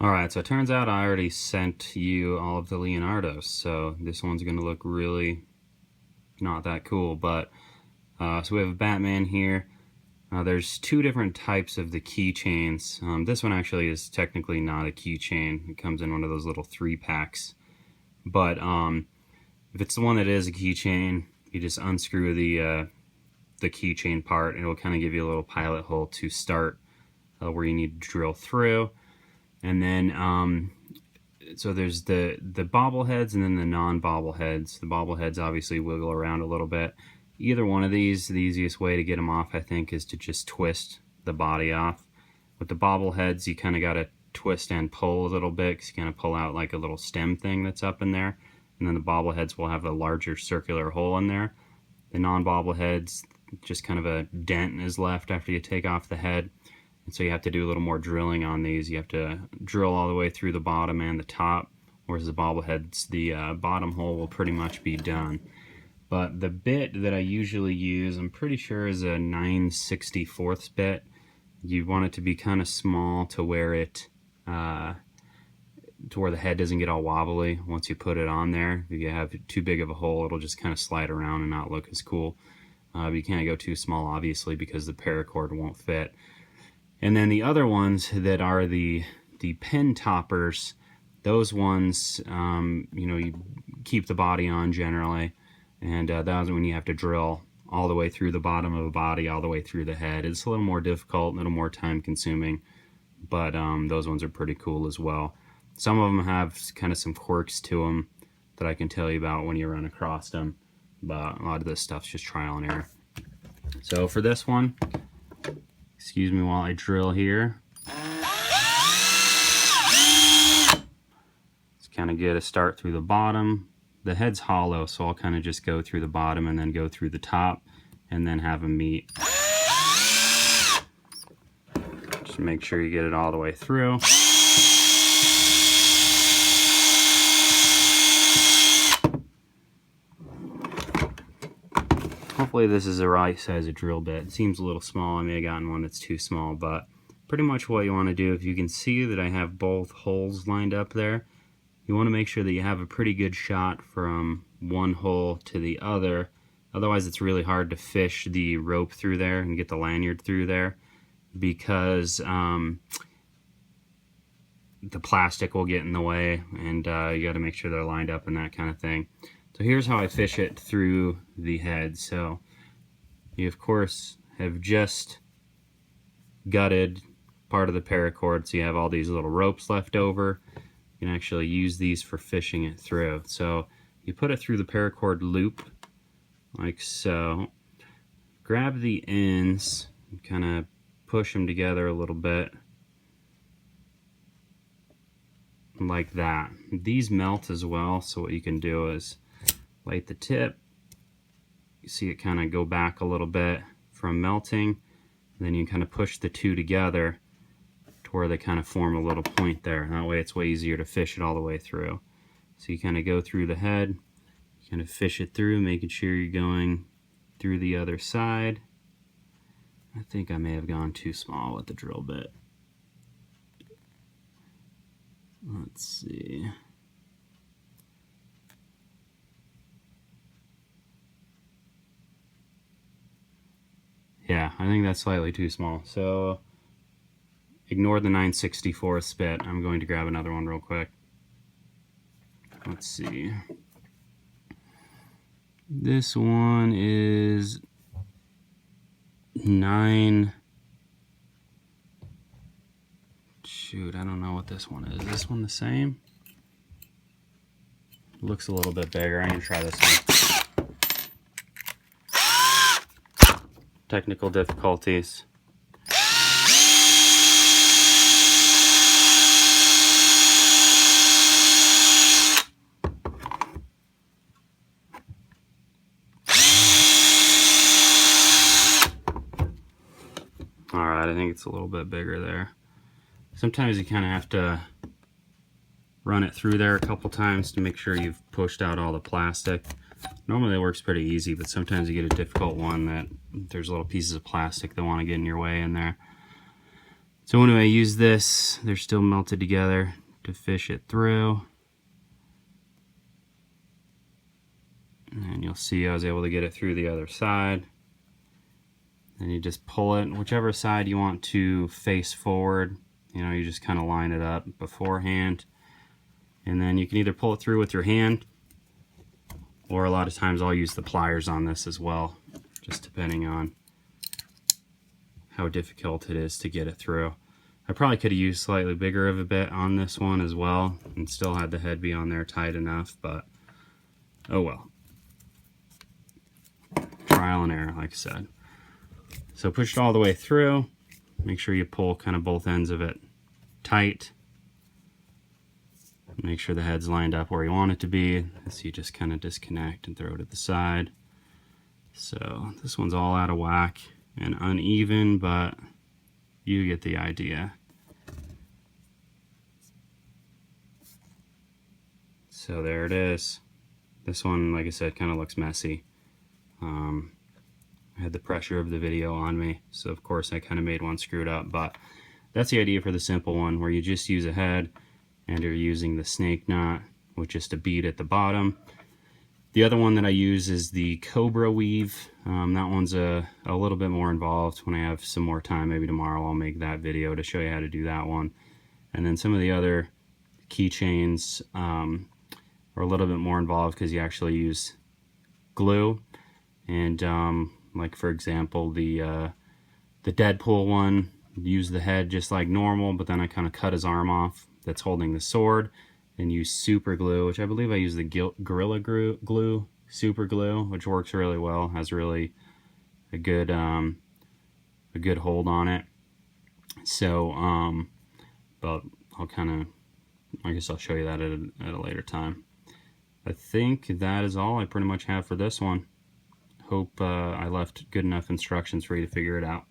Alright, so it turns out I already sent you all of the Leonardos, so this one's going to look really not that cool, but so we have a Batman here. There's two different types of the keychains. This one actually is technically not a keychain. It comes in one of those little 3-packs. But if it's the one that is a keychain, you just unscrew the keychain part, and it'll kind of give you a little pilot hole to start where you need to drill through. And then, so there's the bobbleheads and then the non-bobbleheads. The bobbleheads obviously wiggle around a little bit. Either one of these, the easiest way to get them off, I think, is to just twist the body off. With the bobbleheads, you kind of got to twist and pull a little bit, because you kind of pull out like a little stem thing that's up in there. And then the bobbleheads will have a larger circular hole in there. The non-bobbleheads, just kind of a dent is left after you take off the head. And so you have to do a little more drilling on these. You have to drill all the way through the bottom and the top, whereas the bobbleheads, the bottom hole will pretty much be done. But the bit that I usually use, I'm pretty sure is a 9/64 bit. You want it to be kind of small to where it, to where the head doesn't get all wobbly once you put it on there. If you have too big of a hole, it'll just kind of slide around and not look as cool. But you can't go too small, obviously, because the paracord won't fit. And then the other ones that are the pin toppers, those ones, you know, you keep the body on generally, and that's when you have to drill all the way through the bottom of a body, all the way through the head. It's a little more difficult, a little more time consuming, but those ones are pretty cool as well. Some of them have kind of some quirks to them that I can tell you about when you run across them, but a lot of this stuff's just trial and error. So for this one, excuse me while I drill here. Let's kind of get a start through the bottom. The head's hollow, so I'll kind of just go through the bottom and then go through the top and then have them meet. Just make sure you get it all the way through. Hopefully this is the right size of drill bit. It seems a little small. I may have gotten one that's too small, but pretty much what you want to do, if you can see that I have both holes lined up there, you want to make sure that you have a pretty good shot from one hole to the other. Otherwise it's really hard to fish the rope through there and get the lanyard through there, because the plastic will get in the way, and you got to make sure they're lined up and that kind of thing. So here's how I fish it through the head. So you of course have just gutted part of the paracord, so you have all these little ropes left over. You can actually use these for fishing it through. So you put it through the paracord loop like so. Grab the ends and kind of push them together a little bit like that. These melt as well, so what you can do is light the tip. You see it kind of go back a little bit from melting, and then you kind of push the two together to where they kind of form a little point there. That way it's way easier to fish it all the way through. So you kind of go through the head, kind of fish it through, making sure you're going through the other side. I think I may have gone too small with the drill bit. Let's see. Yeah, I think that's slightly too small. So ignore the 9/64 bit. I'm going to grab another one real quick. Let's see. This one is 9. Shoot, I don't know what this one is. Is this one the same? Looks a little bit bigger. I need to try this one. Technical difficulties. Alright, I think it's a little bit bigger there. Sometimes you kind of have to run it through there a couple times to make sure you've pushed out all the plastic. Normally it works pretty easy, but sometimes you get a difficult one that there's little pieces of plastic that want to get in your way in there. So when I use this, they're still melted together to fish it through. And you'll see I was able to get it through the other side. Then you just pull it, whichever side you want to face forward. You know, you just kind of line it up beforehand. And then you can either pull it through with your hand, or a lot of times I'll use the pliers on this as well, just depending on how difficult it is to get it through. I probably could have used slightly bigger of a bit on this one as well and still had the head be on there tight enough, but oh well. Trial and error, like I said. So push it all the way through. Make sure you pull kind of both ends of it tight. Make sure the head's lined up where you want it to be. So you just kind of disconnect and throw it at the side. So this one's all out of whack and uneven, but you get the idea. So there it is. This one, like I said, kind of looks messy. I had the pressure of the video on me, so of course I kind of made one screwed up, but that's the idea for the simple one, where you just use a head and you're using the snake knot with just a bead at the bottom. The other one that I use is the Cobra weave. That one's a little bit more involved. When I have some more time, maybe tomorrow, I'll make that video to show you how to do that one. And then some of the other keychains are a little bit more involved because you actually use glue. And like for example, the Deadpool one, use the head just like normal, but then I kind of cut his arm off that's holding the sword and use super glue, which I believe I use the Gorilla Glue super glue, which works really well, has really a good hold on it. So but I'll kind of, I guess I'll show you that at a later time. I think that is all I pretty much have for this one. Hope I left good enough instructions for you to figure it out.